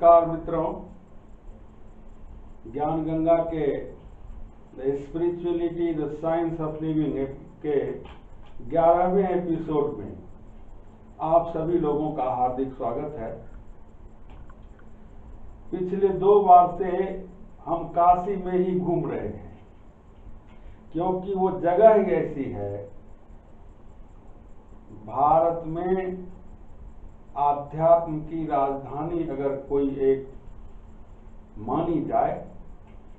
नमस्कार मित्रों, ज्ञान गंगा के the spirituality the science of living के 11वें एपिसोड में आप सभी लोगों का हार्दिक स्वागत है। पिछले 2 बार से हम काशी में ही घूम रहे हैं, क्योंकि वो जगह ही ऐसी है। भारत में आध्यात्म की राजधानी अगर कोई एक मानी जाए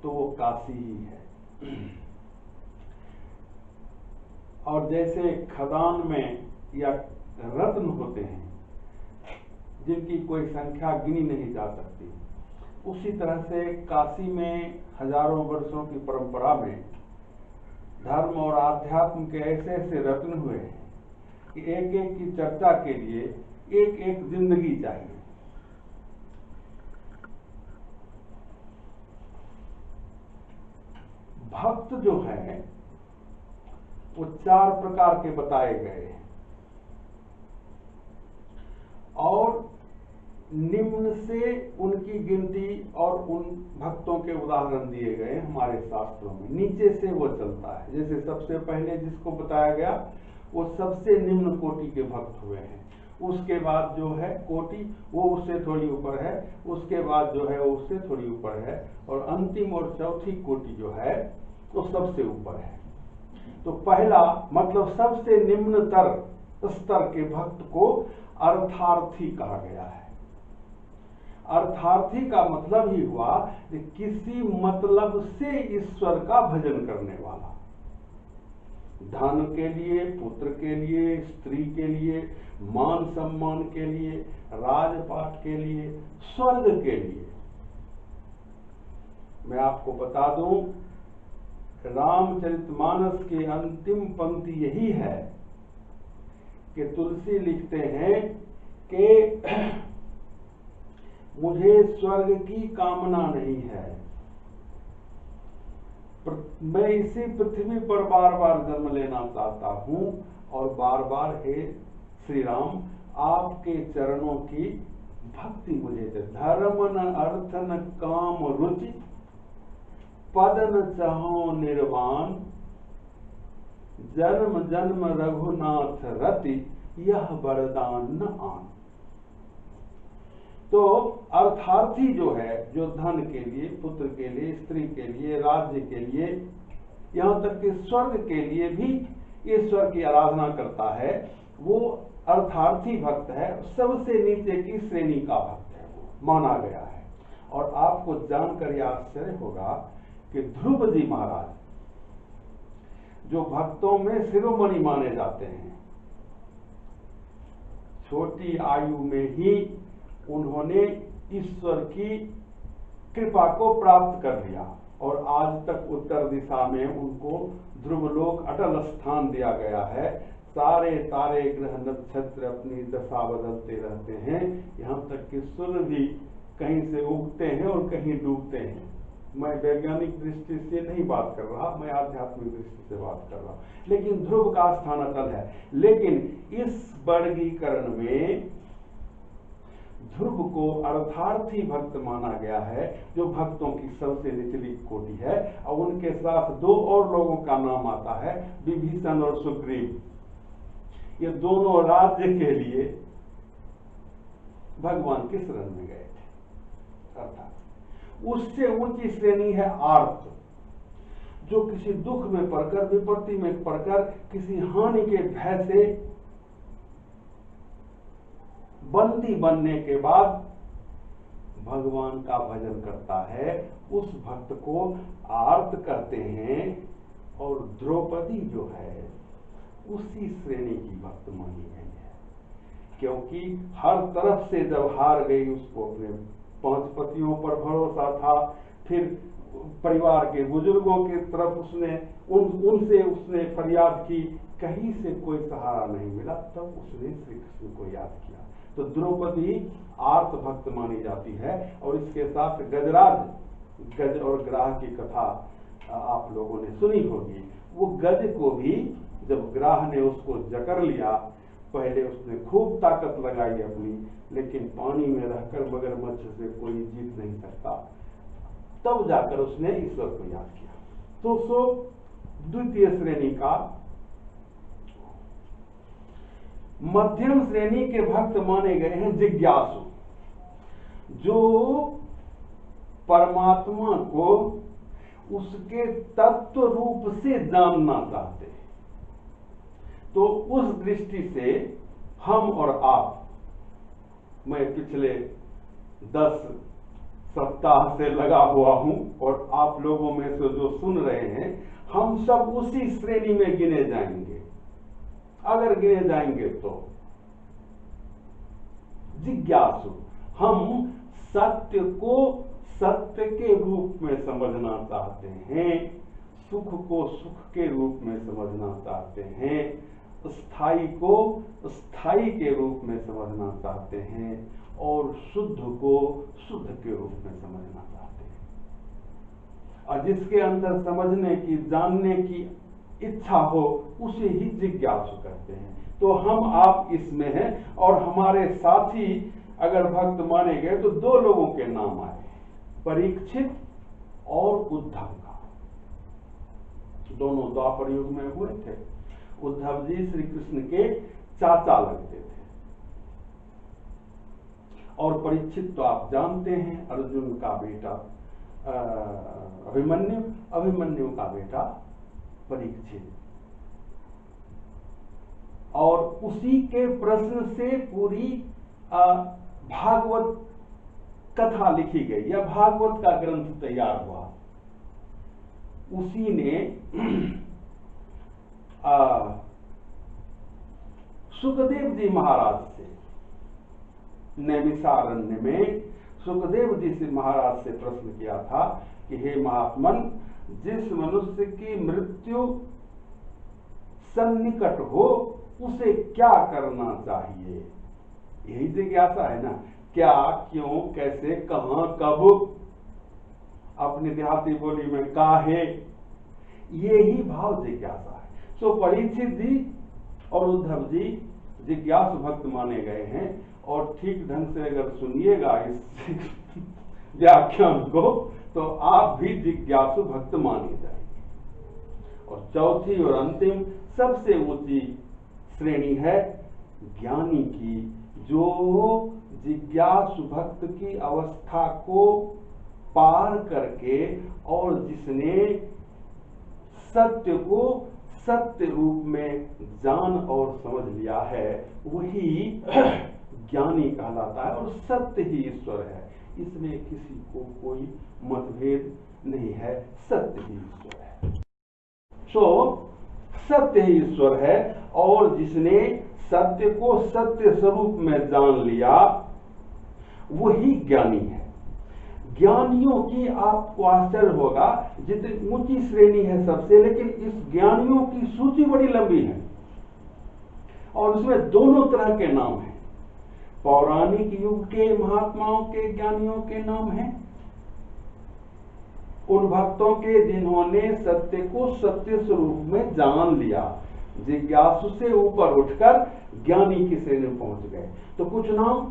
तो वो काशी ही है। और जैसे खदान में या रत्न होते हैं जिनकी कोई संख्या गिनी नहीं जा सकती, उसी तरह से काशी में हजारों वर्षों की परंपरा में धर्म और आध्यात्म के ऐसे ऐसे रत्न हुए हैं कि एक एक की चर्चा के लिए एक एक जिंदगी चाहिए। भक्त जो है वो 4 प्रकार के बताए गए हैं और निम्न से उनकी गिनती और उन भक्तों के उदाहरण दिए गए हमारे शास्त्रों में। नीचे से वो चलता है। जैसे सबसे पहले जिसको बताया गया वो सबसे निम्न कोटि के भक्त हुए हैं। उसके बाद जो है कोटि वो उससे थोड़ी ऊपर है, उसके बाद जो है वो उससे थोड़ी ऊपर है, और अंतिम और चौथी कोटि जो है वो सबसे ऊपर है। तो पहला मतलब सबसे निम्नतर स्तर के भक्त को अर्थार्थी कहा गया है। अर्थार्थी का मतलब ही हुआ कि किसी मतलब से ईश्वर का भजन करने वाला। धन के लिए, पुत्र के लिए, स्त्री के लिए, मान सम्मान के लिए, राजपाट के लिए, स्वर्ग के लिए। मैं आपको बता दूं, रामचरितमानस की अंतिम पंक्ति यही है कि तुलसी लिखते हैं कि मुझे स्वर्ग की कामना नहीं है, मैं इसी पृथ्वी पर बार बार जन्म लेना चाहता हूं और बार बार हे श्री राम आपके चरणों की भक्ति मुझे दे। धर्म न अर्थ न काम रुचि, पद न चाहो निर्वाण, जन्म जन्म रघुनाथ रति, यह वरदान न आन। तो अर्थार्थी जो है, जो धन के लिए, पुत्र के लिए, स्त्री के लिए, राज्य के लिए, यहां तक कि स्वर्ग के लिए भी ईश्वर की आराधना करता है, वो अर्थार्थी भक्त है। सबसे नीचे की श्रेणी का भक्त है, वो माना गया है। और आपको जानकर यह आश्चर्य होगा कि ध्रुव जी महाराज जो भक्तों में शिरोमणि माने जाते हैं, छोटी आयु में ही उन्होंने ईश्वर की कृपा को प्राप्त कर लिया और आज तक उत्तर दिशा में उनको ध्रुवलोक अटल स्थान दिया गया है। सारे तारे ग्रह नक्षत्र अपनी दशा बदलते रहते हैं, यहाँ तक कि सूर्य भी कहीं से उगते हैं और कहीं डूबते हैं। मैं वैज्ञानिक दृष्टि से नहीं बात कर रहा, मैं आध्यात्मिक दृष्टि से बात कर रहा हूं। लेकिन ध्रुव का स्थान अटल है। लेकिन इस वर्गीकरण में ध्रुव को अर्थार्थी भक्त माना गया है, जो भक्तों की सबसे निचली कोटि है। और उनके साथ 2 और लोगों का नाम आता है, विभीषण और सुग्रीव। ये दोनों राज्य के लिए भगवान के शरण में गए थे। अर्थात उससे ऊंची श्रेणी है आर्त, जो किसी दुख में पड़कर, विपत्ति में पड़कर, किसी हानि के भय से बंदी बनने के बाद भगवान का भजन करता है, उस भक्त को आर्त कहते हैं। और द्रौपदी जो है उसी श्रेणी की भक्त मानी गई है, क्योंकि हर तरफ से जब हार गई, उसको अपने 5 पतियों पर भरोसा था, फिर परिवार के बुजुर्गों की तरफ उनसे उसने फरियाद की, कहीं से कोई सहारा नहीं मिला, तब उसने श्री कृष्ण को याद किया। तो द्रौपदी आर्त भक्त मानी जाती है। और इसके साथ गजराज, गज और ग्राह की कथा आप लोगों ने सुनी होगी। वो गज को भी जब ग्राह ने उसको जकड़ लिया, पहले उसने खूब ताकत लगाई अपनी, लेकिन पानी में रहकर मगरमच्छ से कोई जीत नहीं सकता। तब जाकर उसने ईश्वर को याद किया। तो सो द्वितीय श्रेणी का, मध्यम श्रेणी के भक्त माने गए हैं जिज्ञासु, जो परमात्मा को उसके तत्व रूप से जानना चाहते हैं। तो उस दृष्टि से हम और आप, मैं पिछले 10 सप्ताह से लगा हुआ हूं और आप लोगों में से जो सुन रहे हैं, हम सब उसी श्रेणी में गिने जाएंगे। अगर गिने जाएंगे तो जिज्ञासु, हम सत्य को सत्य के रूप में समझना चाहते हैं, सुख को सुख के रूप में समझना चाहते हैं, स्थायी को स्थायी के रूप में समझना चाहते हैं, और शुद्ध को शुद्ध के रूप में समझना चाहते हैं। और जिसके अंदर समझने की, जानने की इच्छा हो, उसे ही जिज्ञासु कहते हैं। तो हम आप इसमें हैं, और हमारे साथी अगर भक्त माने गए तो 2 लोगों के नाम आए, परीक्षित और उद्धव का। दोनों द्वापर युग में हुए थे। उद्धव जी श्री कृष्ण के चाचा लगते थे, और परीक्षित तो आप जानते हैं, अर्जुन का बेटा अभिमन्यु, अभिमन्यु का बेटा परीक्षित। और उसी के प्रश्न से पूरी भागवत कथा लिखी गई, या भागवत का ग्रंथ तैयार हुआ। उसी ने सुखदेव जी महाराज से, नैमिषारण्य में सुखदेव जी से महाराज से प्रश्न किया था कि हे महात्मन, जिस मनुष्य की मृत्यु सन्निकट हो उसे क्या करना चाहिए? यही जिज्ञासा है ना, क्या, क्यों, कैसे, कहां, कब, अपनी देहाती बोली में काहे, यही भाव जिज्ञासा है। सो परीक्षित जी और उद्धव जी जिज्ञासु भक्त माने गए हैं, और ठीक ढंग से अगर सुनिएगा इस व्याख्यान को, तो आप भी जिज्ञासु भक्त माने जाएंगे। और चौथी और अंतिम सबसे ऊंची श्रेणी है ज्ञानी की, जो जिज्ञासु भक्त की अवस्था को पार करके, और जिसने सत्य को सत्य रूप में जान और समझ लिया है, वही ज्ञानी कहलाता है। और सत्य ही ईश्वर है, इसमें किसी को कोई मतभेद नहीं है, सत्य ही ईश्वर है। सो सत्य ही ईश्वर है, और जिसने सत्य को सत्य स्वरूप में जान लिया, वही ज्ञानी है। ज्ञानियों की आपको आश्चर्य होगा, जितनी ऊंची श्रेणी है सबसे, लेकिन इस ज्ञानियों की सूची बड़ी लंबी है, और उसमें दोनों तरह के नाम हैं। पौराणिक युग के महात्माओं के ज्ञानियों के नाम हैं, उन भक्तों के जिन्होंने सत्य को सत्य स्वरूप में जान लिया, जिज्ञासु से ऊपर उठकर ज्ञानी की श्रेणी में पहुंच गए। तो कुछ नाम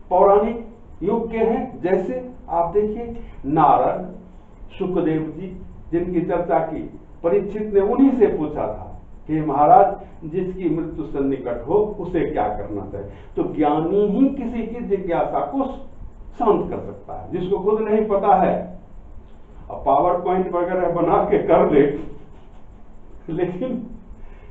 पौराणिक युग के हैं, जैसे आप देखिए नारद, सुखदेव जी, जिनकी चर्चा की परीक्षित ने उन्हीं से पूछा था कि महाराज, जिसकी मृत्यु सन्निकट हो उसे क्या करना चाहिए? तो ज्ञानी ही किसी की जिज्ञासा को शांत कर सकता है। जिसको खुद नहीं पता है, अब पावर पॉइंट वगैरह बना के कर ले, लेकिन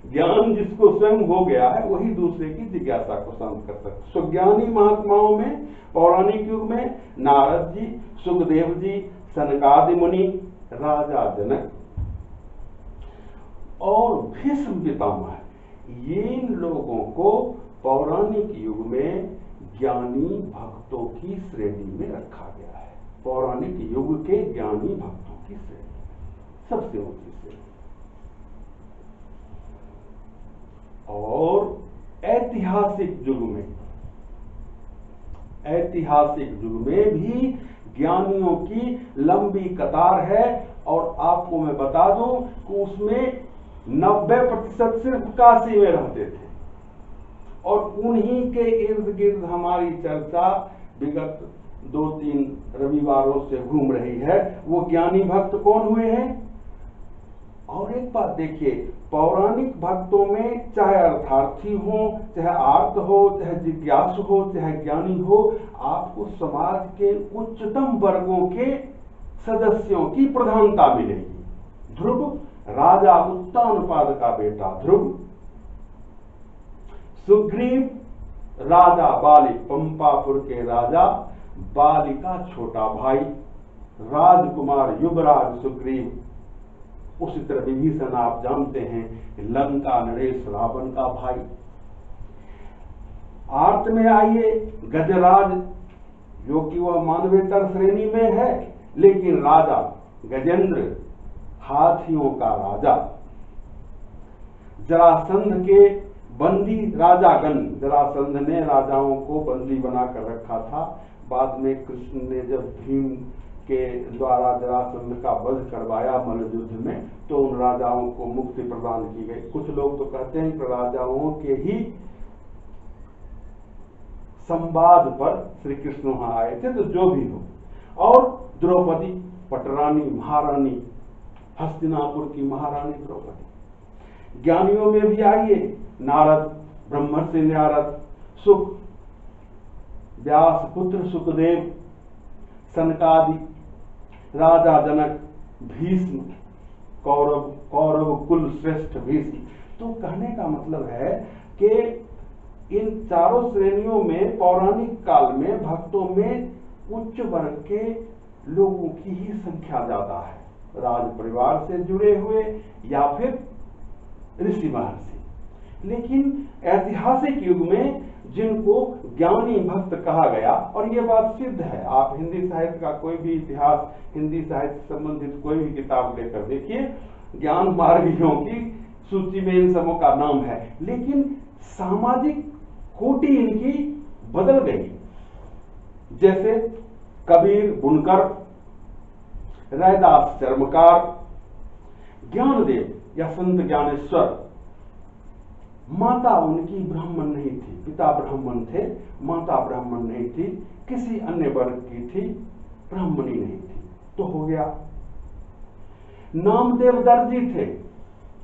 ज्ञान जिसको स्वयं हो गया है, वही दूसरे की जिज्ञासा को शांत कर सकता है। सो ज्ञानी महात्माओं में पौराणिक युग में नारद जी, सुखदेव जी, सनकादि मुनि, राजा जनक और भीष्म पितामह, ये लोगों को पौराणिक युग में ज्ञानी भक्तों की श्रेणी में रखा गया है। पौराणिक युग के ज्ञानी भक्तों की श्रेणी सबसे ऊंची श्रेणी। और ऐतिहासिक युग में भी ज्ञानियों की लंबी कतार है, और आपको मैं बता दूं कि उसमें 90% सिर्फ काशी में रहते थे, और उन्हीं के इर्द गिर्द हमारी चर्चा विगत 2-3 रविवारों से घूम रही है। वो ज्ञानी भक्त कौन हुए हैं? और एक बात देखिए, पौराणिक भक्तों में चाहे अर्थार्थी हो, चाहे आर्त हो, चाहे जिज्ञासु हो, चाहे ज्ञानी हो, आपको समाज के उच्चतम वर्गों के सदस्यों की प्रधानता मिलेगी। ध्रुव राजा उत्तानपाद का बेटा ध्रुव, सुग्रीव राजा बाली पंपापुर के राजा बाली का छोटा भाई, राजकुमार युवराज सुग्रीव। उसी तरह विभीषण आप जानते हैं लंका नरेश रावण का भाई। आर्त में आइए गजराज, जो कि वह मानवेतर श्रेणी में है, लेकिन राजा गजेंद्र, हाथियों का राजा। जरासंध के बंदी राजागण, जरासंध ने राजाओं को बंदी बनाकर रखा था। बाद में कृष्ण ने जब भीम के द्वारा जरासंध का वध करवाया मल्ल युद्ध में, तो उन राजाओं को मुक्ति प्रदान की गई। कुछ लोग तो कहते हैं कि राजाओं के ही संवाद पर श्री कृष्ण वहां आए थे, तो जो भी हो। और द्रौपदी पटरानी महारानी, हस्तिनापुर की महारानी द्रौपदी। ज्ञानियों में भी आइए, नारद, ब्रह्मर्षि नारद, सुख, व्यास पुत्र सुखदेव, सनकादि, राजा जनक, भीष्म, कौरव कुल श्रेष्ठ भीष्म। तो कहने का मतलब है कि इन चारों श्रेणियों में पौराणिक काल में भक्तों में उच्च वर्ग के लोगों की ही संख्या ज्यादा है, राज परिवार से जुड़े हुए या फिर ऋषि महर्षि। लेकिन ऐतिहासिक युग में जिनको ज्ञानी भक्त कहा गया, और ये बात सिद्ध है, आप हिंदी साहित्य का कोई भी इतिहास, हिंदी साहित्य से संबंधित कोई भी किताब लेकर देखिए, ज्ञान मार्गियों की सूची में इन सबों का नाम है। लेकिन सामाजिक कोटि इनकी बदल गई। जैसे कबीर बुनकर, रैदास चर्मकार, ज्ञानदेव या संत ज्ञानेश्वर, माता उनकी ब्राह्मण नहीं थी, पिता ब्राह्मण थे, माता ब्राह्मण नहीं थी, किसी अन्य वर्ग की थी, ब्राह्मणी नहीं थी, तो हो गया। नामदेव दर्जी थे,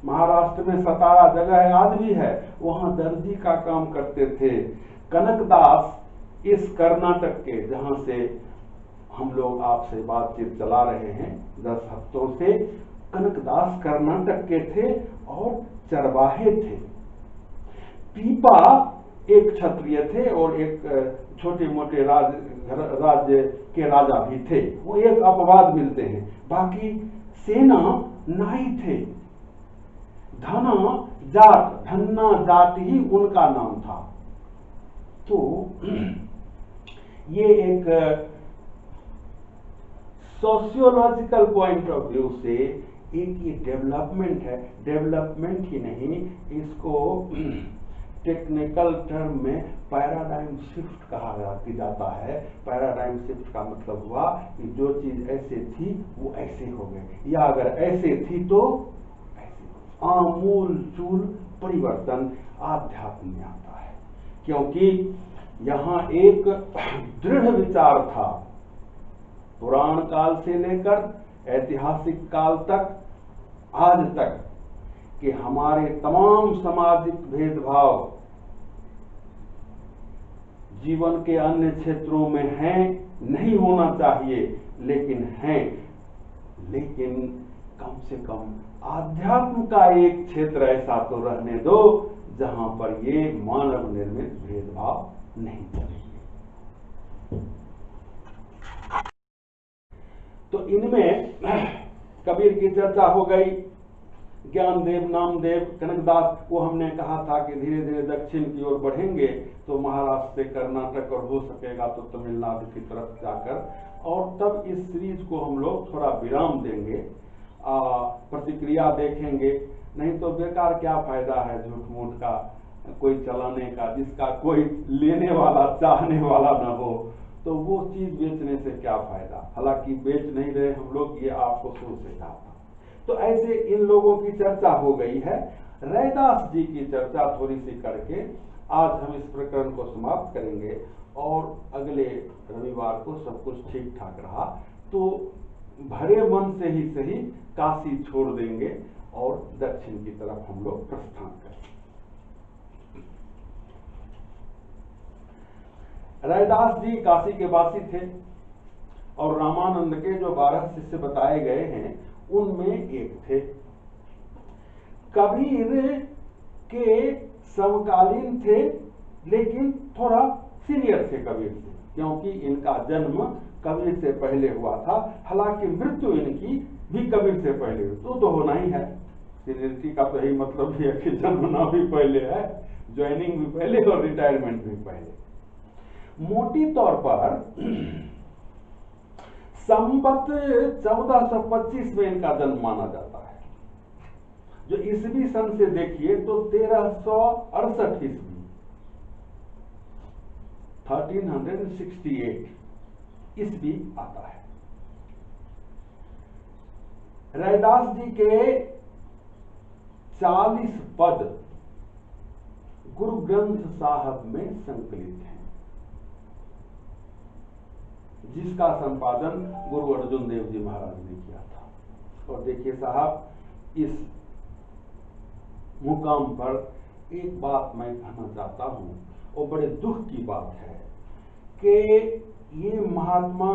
महाराष्ट्र में सतारा जगह है, आज भी है, वहां दर्जी का काम करते थे। कनकदास इस कर्नाटक के, जहां से हम लोग आपसे बातचीत चला रहे हैं 10 हफ्तों से, कनकदास कर्नाटक के थे और चरवाहे थे। पीपा एक क्षत्रिय थे और एक छोटे मोटे राज्य के राजा भी थे, वो एक अपवाद मिलते हैं। बाकी सेना नाई थे। धना जाट, धन्ना जाट ही उनका नाम था। तो ये एक सोशियोलॉजिकल पॉइंट ऑफ व्यू से एक ये डेवलपमेंट है। डेवलपमेंट ही नहीं, इसको टेक्निकल टर्म में पैराडाइम शिफ्ट कहा जाता है। पैराडाइम शिफ्ट का मतलब हुआ कि जो चीज ऐसे थी वो ऐसे हो गई, या अगर ऐसे थी तो ऐसे। आमूल चूल परिवर्तन आध्यात्म में आता है, क्योंकि यहाँ एक दृढ़ विचार था पुराण काल से लेकर ऐतिहासिक काल तक, आज तक, कि हमारे तमाम सामाजिक भेदभाव जीवन के अन्य क्षेत्रों में हैं, नहीं होना चाहिए, लेकिन हैं। लेकिन कम से कम आध्यात्म का एक क्षेत्र ऐसा तो रहने दो जहां पर ये मानव निर्मित भेदभाव नहीं चलेंगे। तो इनमें कबीर की चर्चा हो गई, ज्ञानदेव, नामदेव, कनकदास। वो हमने कहा था कि धीरे धीरे दक्षिण की ओर बढ़ेंगे तो महाराष्ट्र से कर्नाटक और हो सकेगा तो तमिलनाडु की तरफ जाकर, और तब इस सीरीज को हम लोग थोड़ा विराम देंगे, प्रतिक्रिया देखेंगे। नहीं तो बेकार क्या फायदा है झूठ मूठ का कोई चलाने का, जिसका कोई लेने वाला, चाहने वाला न हो, तो वो चीज बेचने से क्या फायदा। हालांकि बेच नहीं रहे हम लोग, ये आपको शुरू से कहा था। तो ऐसे इन लोगों की चर्चा हो गई है। रैदास जी की चर्चा थोड़ी सी करके आज हम इस प्रकरण को समाप्त करेंगे और अगले रविवार को सब कुछ ठीक ठाक रहा तो भरे मन से ही सही काशी छोड़ देंगे और दक्षिण की तरफ हम लोग प्रस्थान करेंगे। रैदास जी काशी के वासी थे और रामानंद के जो 12 शिष्य बताए गए हैं उनमें एक थे। कबीर के समकालीन थे लेकिन थोड़ा सीनियर थे कबीर से, क्योंकि इनका जन्म कबीर से पहले हुआ था। हालांकि मृत्यु इनकी भी कबीर से पहले हुई, तो होना ही है। सीनियरिटी का तो यही मतलब है कि जन्मना भी पहले है, ज्वाइनिंग भी पहले और रिटायरमेंट भी पहले। मोटी तौर पर संवत 1425 में इनका जन्म माना जाता है। जो ईसवी सन से देखिए तो 1368 ईस्वी 1368 ईस्वी आता है। रैदास जी के 40 पद गुरु ग्रंथ साहब में संकलित हैं, जिसका संपादन गुरु अर्जुन देव जी महाराज ने किया था। और देखिए साहब, इस मुकाम पर एक बात मैं कहना चाहता हूं, और बड़े दुख की बात है कि ये महात्मा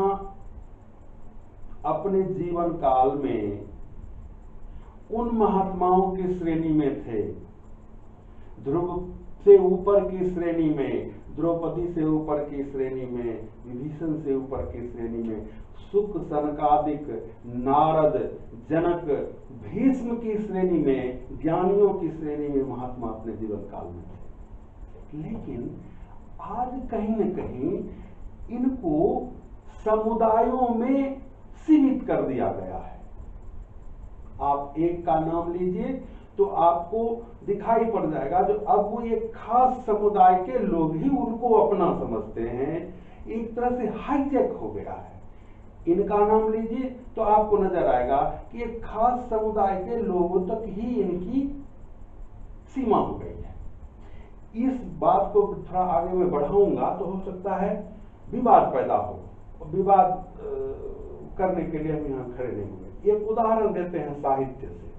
अपने जीवन काल में उन महात्माओं की श्रेणी में थे, ध्रुव से ऊपर की श्रेणी में, द्रौपदी से ऊपर की श्रेणी में, विभीषण से ऊपर की श्रेणी में, सुक, सनकादिक, नारद, जनक, भीष्म की श्रेणी में, ज्ञानियों की श्रेणी में महात्मा अपने जीवन काल में थे। लेकिन आज कहीं न कहीं इनको समुदायों में सीमित कर दिया गया है। आप एक का नाम लीजिए तो आपको दिखाई पड़ जाएगा, जो अब वो एक खास समुदाय के लोग ही उनको अपना समझते हैं, एक तरह से हाईजेक हो गया है। इनका नाम लीजिए तो आपको नजर आएगा कि एक खास समुदाय के लोगों तक ही इनकी सीमा हो गई है। इस बात को थोड़ा आगे मैं बढ़ाऊंगा तो हो सकता है विवाद पैदा हो, विवाद करने के लिए हम यहाँ खड़े नहीं हुए। एक उदाहरण देते हैं साहित्य से।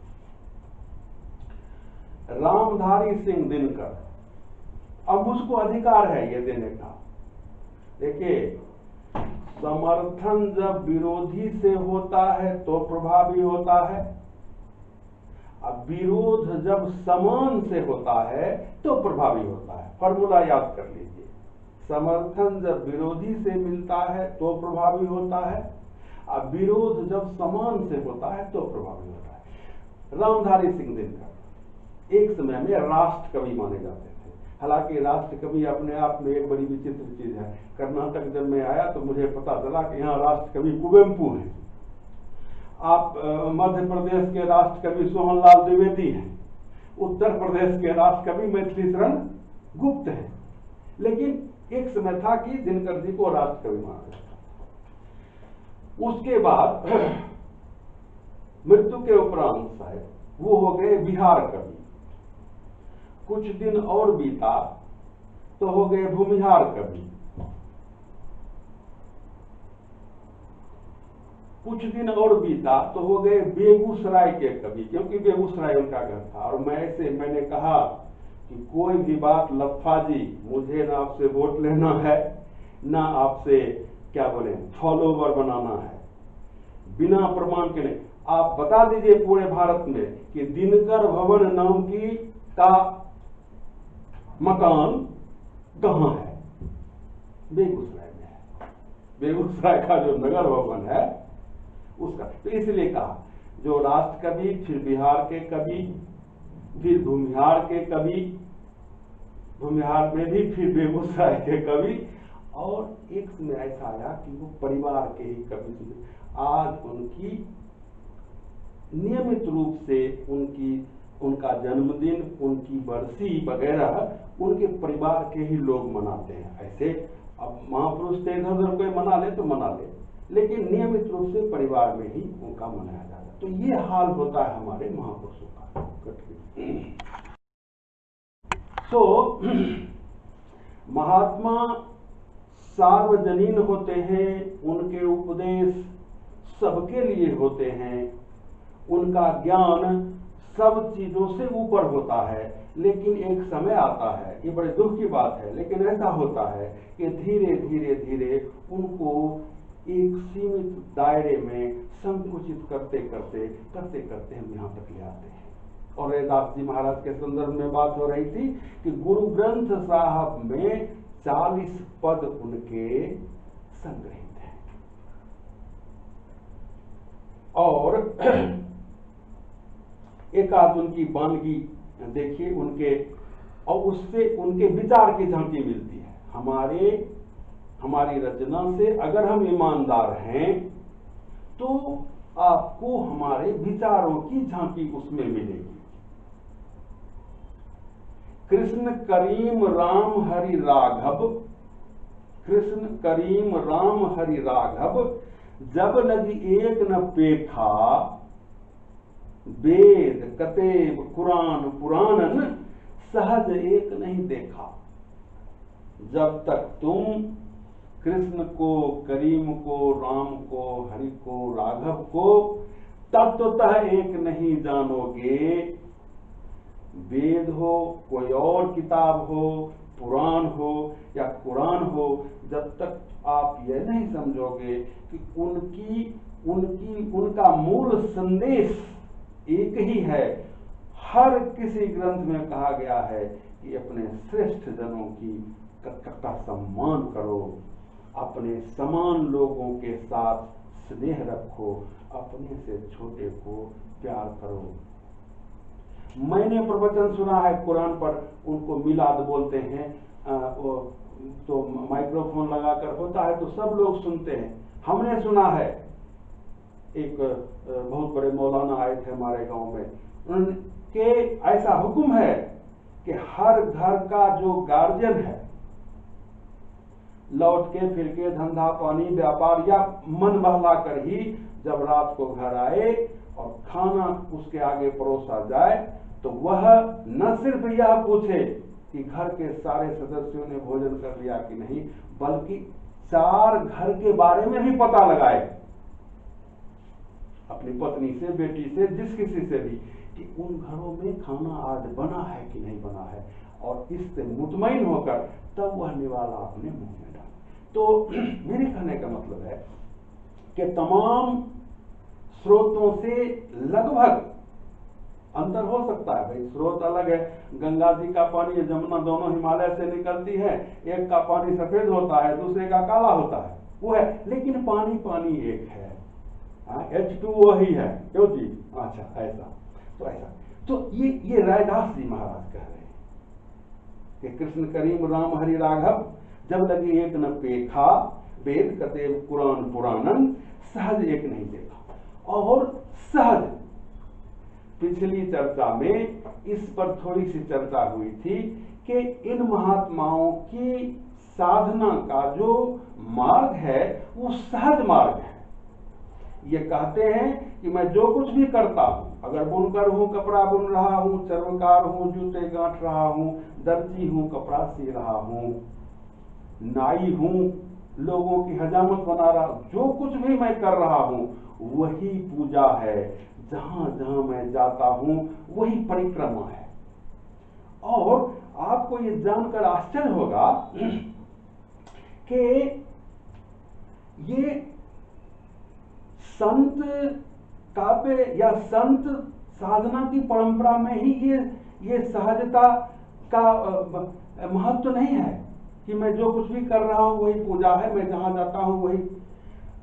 रामधारी सिंह दिनकर, अब मुझको अधिकार है ये देने का। देखिए, समर्थन जब विरोधी से होता है तो प्रभावी होता है, अब विरोध जब समान से होता है तो प्रभावी होता है। फॉर्मूला याद कर लीजिए, समर्थन जब विरोधी से मिलता है तो प्रभावी होता है, अब विरोध जब समान से होता है तो प्रभावी होता है। रामधारी सिंह दिनकर एक समय में राष्ट्र कवि माने जाते थे। हालांकि राष्ट्र कवि अपने आप में एक बड़ी विचित्र चीज है। कर्नाटक जब मैं आया तो मुझे पता चला कि यहाँ राष्ट्र कवि कुवेम्पु हैं। आप मध्य प्रदेश के राष्ट्र कवि सोहनलाल द्विवेदी हैं, उत्तर प्रदेश के राष्ट्र कवि मैथिली शरण गुप्त हैं। लेकिन एक समय था कि दिनकर जी को राष्ट्र कवि माना जाता। उसके बाद मृत्यु के उपरांत शायद वो हो गए बिहार कवि। कुछ दिन और बीता तो हो गए भूमिहार कवि। कुछ दिन और बीता तो हो गए बेगूसराय के कवि, क्योंकि बेगूसराय उनका घर था। और मैंने कहा कि कोई भी बात लफ्फाजी, मुझे ना आपसे वोट लेना है, ना आपसे क्या बोले फॉलोवर बनाना है, बिना प्रमाण के नहीं। आप बता दीजिए पूरे भारत में कि दिनकर भवन नाम की का मकान कहां है? बेगूसराय में है। बेगूसराय का जो नगर भवन है उसका, तो इसलिए कहा जो राष्ट्र कवि, फिर बिहार के कवि, फिर भूमिहार के कवि, भूमिहार में भी फिर बेगूसराय के कवि, और एक समय ऐसा आया कि वो परिवार के ही कवि थे। आज उनकी नियमित रूप से उनका जन्मदिन, उनकी बरसी वगैरह उनके परिवार के ही लोग मनाते हैं। ऐसे अब महापुरुष से इधर उधर कोई मना ले तो मना ले, लेकिन नियमित रूप से परिवार में ही उनका मनाया जाता है। तो ये हाल होता है हमारे महापुरुषों का। तो महात्मा सार्वजनीन होते हैं, उनके उपदेश सबके लिए होते हैं, उनका ज्ञान सब चीजों से ऊपर होता है। लेकिन एक समय आता है, ये बड़े दुख की बात है, लेकिन ऐसा होता है कि धीरे धीरे धीरे उनको एक सीमित दायरे में संकुचित करते करते करते करते हम यहाँ तक ले आते हैं। और रैदास जी महाराज के संदर्भ में बात हो रही थी कि गुरु ग्रंथ साहब में 40 पद उनके संग्रहित हैं। और एक आध उनकी वानगी देखिए उनके, और उससे उनके विचार की झांकी मिलती है। हमारी रचना से अगर हम ईमानदार हैं तो आपको हमारे विचारों की झांकी उसमें मिलेगी। कृष्ण करीम राम हरि राघव, कृष्ण करीम राम हरि राघव, जब लगी एक न पेखा, वेद कतेब कुरान पुराणन, सहज एक नहीं देखा। जब तक तुम कृष्ण को, करीम को, राम को, हरि को, राघव को तत्वतः एक नहीं जानोगे, वेद हो, कोई और किताब हो, पुराण हो या कुरान हो, जब तक आप यह नहीं समझोगे कि उनका मूल संदेश एक ही है। हर किसी ग्रंथ में कहा गया है कि अपने श्रेष्ठ जनों का सम्मान करो, अपने समान लोगों के साथ स्नेह रखो, अपने से छोटे को प्यार करो। मैंने प्रवचन सुना है कुरान पर, उनको मिलाद बोलते हैं, तो माइक्रोफोन लगाकर होता है तो सब लोग सुनते हैं। हमने सुना है, एक बहुत बड़े मौलाना आए थे हमारे गांव में, उनके ऐसा हुक्म है कि हर घर का जो गार्जियन है, लौट के फिर के धंधा पानी व्यापार या मन बहला कर ही जब रात को घर आए और खाना उसके आगे परोसा जाए तो वह न सिर्फ यह पूछे कि घर के सारे सदस्यों ने भोजन कर लिया कि नहीं, बल्कि 4 घर के बारे में भी पता लगाए, अपनी पत्नी से, बेटी से, जिस किसी से भी, कि उन घरों में खाना आज बना है कि नहीं बना है, और इससे मुतमईन होकर तब वह निवाला अपने मुंह में डाले। तो मेरे कहने का मतलब है कि तमाम स्रोतों से लगभग अंतर हो सकता है। भाई स्रोत अलग है, गंगा जी का पानी या जमुना दोनों हिमालय से निकलती है, एक का पानी सफेद होता है, दूसरे का काला होता है, वो है, लेकिन पानी पानी एक है, H2O ही है, क्यों जी? अच्छा ऐसा, तो ऐसा, तो ये रैदास जी महाराज कह रहे हैं कि कृष्ण करीम राम हरि राघव, जब लगे एक न पेखा, वेद कतेब कुरान पुराणन, सहज एक नहीं देखा। और सहज, पिछली चर्चा में इस पर थोड़ी सी चर्चा हुई थी कि इन महात्माओं की साधना का जो मार्ग है वो सहज मार्ग है। ये कहते हैं कि मैं जो कुछ भी करता हूं, अगर बुनकर हूं, कपड़ा बुन रहा हूं, चर्मकार हूं, जूते गांठ रहा हूं, दर्जी हूं, कपड़ा सी रहा हूं, नाई हूं, लोगों की हजामत बना रहा हूं, जो कुछ भी मैं कर रहा हूं वही पूजा है। जहां जहां मैं जाता हूं वही परिक्रमा है। और आपको ये जानकर आश्चर्य होगा कि ये संत काव्य या संत साधना की परंपरा में ही ये सहजता का महत्व नहीं है कि मैं जो कुछ भी कर रहा हूं वही पूजा है, मैं जहां जाता हूं वही।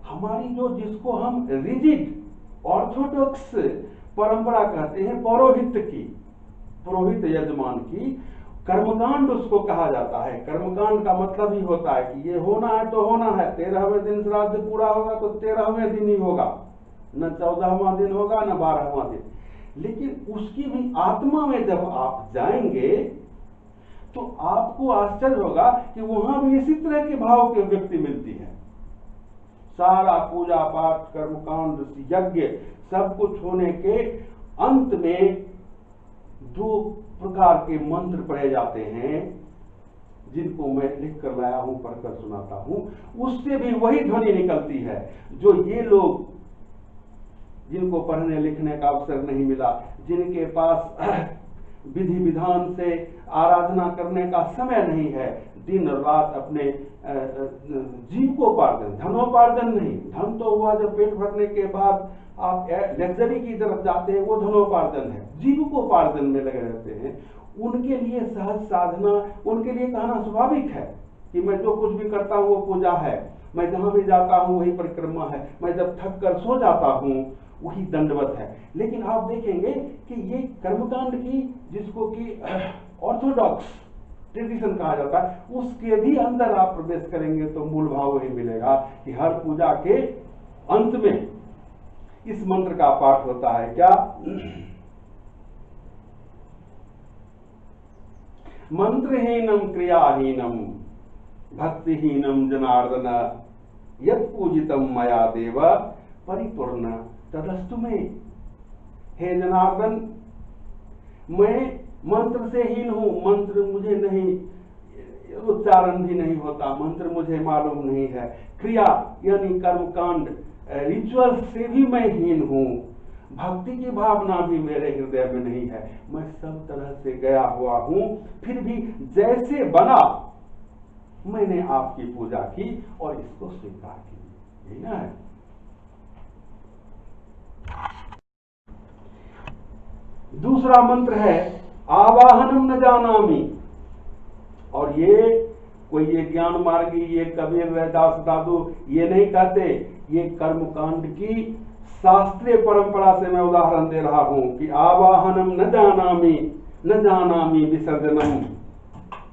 हमारी जो, जिसको हम रिजिड ऑर्थोडॉक्स परंपरा कहते हैं, पौरोहित्य की, पुरोहित यजमान की, कर्मकांड उसको कहा जाता है। कर्मकांड का मतलब ही होता है कि ये होना है तो होना है, 13वें दिन श्राद्ध पूरा होगा तो 13वें दिन ही होगा, न 14वां दिन होगा न 12वां दिन। लेकिन उसकी भी आत्मा में जब आप जाएंगे तो आपको आश्चर्य होगा कि वहां भी इसी तरह के भाव की व्यक्ति मिलती है। सारा पूजा पाठ, कर्मकांड, यज्ञ सब कुछ होने के अंत में 2 प्रकार के मंत्र पढ़े जाते हैं। जिनको मैं लिख कर लाया हूं, पढ़कर सुनाता हूं, उससे भी वही ध्वनि निकलती है जो ये लोग जिनको पढ़ने लिखने का अवसर नहीं मिला, जिनके पास विधि विधान से आराधना करने का समय नहीं है, दिन रात अपने जीविकोपार्जन, धनोपार्जन नहीं, धन तो हुआ जब पेट भरने के बाद आप लग्जरी की तरफ जाते हैं, वो धनोपार्जन है, जीविकोपार्जन में लगे रहते हैं। उनके लिए सहज साधना, उनके लिए कहना स्वाभाविक है कि मैं जो कुछ भी करता हूँ वो पूजा है, मैं जहां भी जाता हूँ वही परिक्रमा है, मैं जब थक कर सो जाता हूँ वही दंडवत है। लेकिन आप देखेंगे कि ये कर्मकांड की, जिसको कि ऑर्थोडॉक्स ट्रेडिशन कहा जाता है, उसके भी अंदर आप प्रवेश करेंगे तो मूल भाव वही मिलेगा कि हर पूजा के अंत में इस मंत्र का पाठ होता है। क्या? मंत्रहीनम क्रियाहीनम भक्तिहीनम जनार्दन यत् पूजितम मया देव परिपूर्ण तदस्तु में। हे जनार्दन, मैं मंत्र से हीन हूं, मंत्र मुझे नहीं, उच्चारण भी नहीं होता, मंत्र मुझे मालूम नहीं है, क्रिया यानी कर्मकांड रिचुअल से भी मैं हीन हूं, भक्ति की भावना भी मेरे हृदय में नहीं है, मैं सब तरह से गया हुआ हूं, फिर भी जैसे बना मैंने आपकी पूजा की और इसको स्वीकार की। यही ना है। दूसरा मंत्र है आवाहनम न जानामि, और ये कोई ये ज्ञान मार्गी, ये कबीर रैदास दादू ये नहीं कहते, ये कर्मकांड की शास्त्रीय परंपरा से मैं उदाहरण दे रहा हूं कि आवाहनम न जानामि विसर्जनम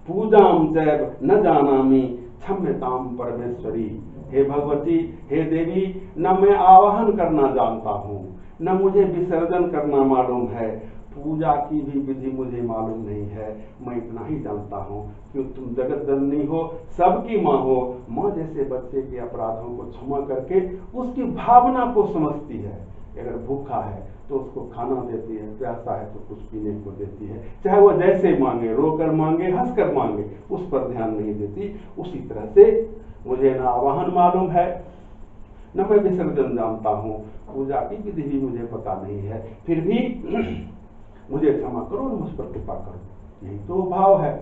पूजाम जैव न जानामि क्षम्यताम परमेश्वरी। हे भगवती, हे देवी, न मैं आवाहन करना जानता हूं, न मुझे विसर्जन करना मालूम है, पूजा की भी विधि मुझे मालूम नहीं है, मैं इतना ही जानता हूँ कि तुम जगत जननी हो, सबकी माँ हो, माँ जैसे बच्चे के अपराधों को क्षमा करके उसकी भावना को समझती है। अगर भूखा है तो उसको खाना देती है, प्यासा है तो कुछ पीने को देती है, चाहे वो जैसे मांगे, रोकर मांगे, हंसकर मांगे, उस पर ध्यान नहीं देती। उसी तरह से मुझे न आवाहन मालूम है, न मैं विसर्जन जानता हूँ, पूजा की विधि भी मुझे पता नहीं है, फिर भी मुझे क्षमा करो और मुझ पर कृपा करो। यही तो भाव है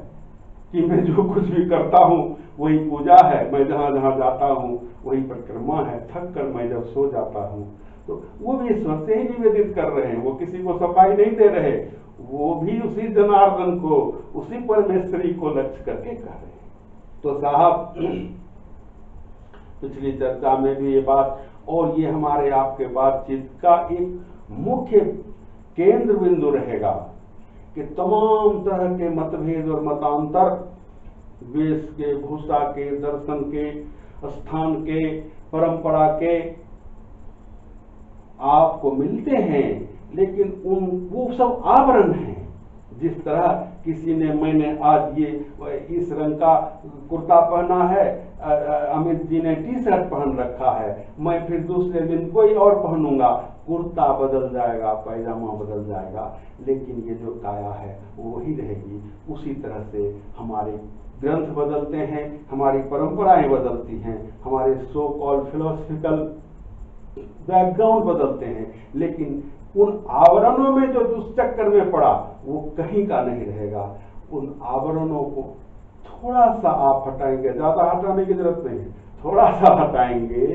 कि मैं जो कुछ भी करता हूँ वही पूजा है, मैं जहां जहां जाता हूँ वही परिक्रमा है, थक कर मैं जब सो जाता हूँ तो वो भी ईश्वर से ही निवेदित कर रहे हैं, वो किसी को सफाई नहीं दे रहे, वो भी उसी जनार्दन को, उसी परमेश्वरी को लक्ष्य करके कर रहे हैं। तो साहब, पिछली चर्चा में भी ये बात, और ये हमारे आपके बातचीत का एक मुख्य केंद्र बिंदु रहेगा कि तमाम तरह के मतभेद और मतांतर, वेश के, भूषा के, दर्शन के, स्थान के, परंपरा के आपको मिलते हैं, लेकिन वो सब आवरण हैं। जिस तरह किसी ने, मैंने आज ये इस रंग का कुर्ता पहना है, अमित जी ने टी शर्ट पहन रखा है, मैं फिर दूसरे दिन कोई और पहनूंगा, कुर्ता बदल जाएगा, पैजामा बदल जाएगा, लेकिन ये जो काया है वो वही रहेगी। उसी तरह से हमारे ग्रंथ बदलते हैं, हमारी परंपराएं बदलती हैं, हमारे सो कॉल्ड फिलोसफिकल बैकग्राउंड बदलते हैं, लेकिन उन आवरणों में जो दुष्चक्कर में पड़ा वो कहीं का नहीं रहेगा। उन आवरणों को थोड़ा सा आप हटाएंगे, ज्यादा हटाने की जरूरत नहीं है, थोड़ा सा हटाएंगे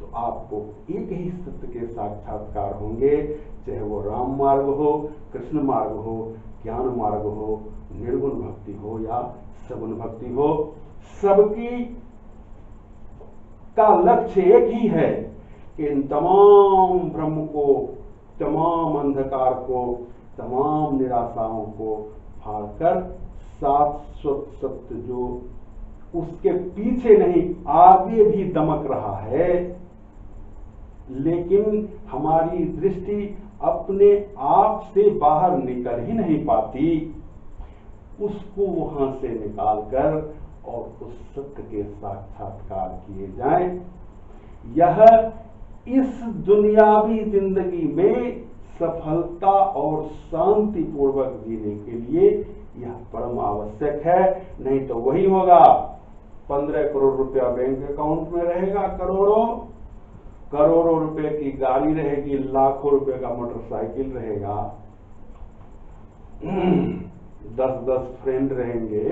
तो आपको एक ही सत्य के साक्षात्कार होंगे, चाहे वो राम मार्ग हो, कृष्ण मार्ग हो, ज्ञान मार्ग हो, निर्गुण भक्ति हो या सगुण भक्ति हो, सबकी का लक्ष्य एक ही है कि इन तमाम भ्रम को, तमाम अंधकार को, तमाम निराशाओं को फाड़कर शाश्वत सत्य जो उसके पीछे नहीं आगे भी दमक रहा है, लेकिन हमारी दृष्टि अपने आप से बाहर निकल ही नहीं पाती, उसको वहां से निकालकर और उस सत्य के साक्षात्कार किए जाएं। यह इस दुनियावी जिंदगी में सफलता और शांति पूर्वक जीने के लिए यह परम आवश्यक है। नहीं तो वही होगा, 15 करोड़ रुपया बैंक अकाउंट में रहेगा, करोड़ों करोड़ों रुपए की गाड़ी रहेगी, लाखों रुपए का मोटरसाइकिल रहेगा, 10-10 फ्रेंड रहेंगे,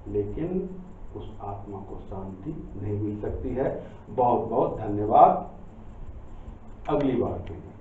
लेकिन उस आत्मा को शांति नहीं मिल सकती है। बहुत बहुत धन्यवाद। अगली बार के लिए।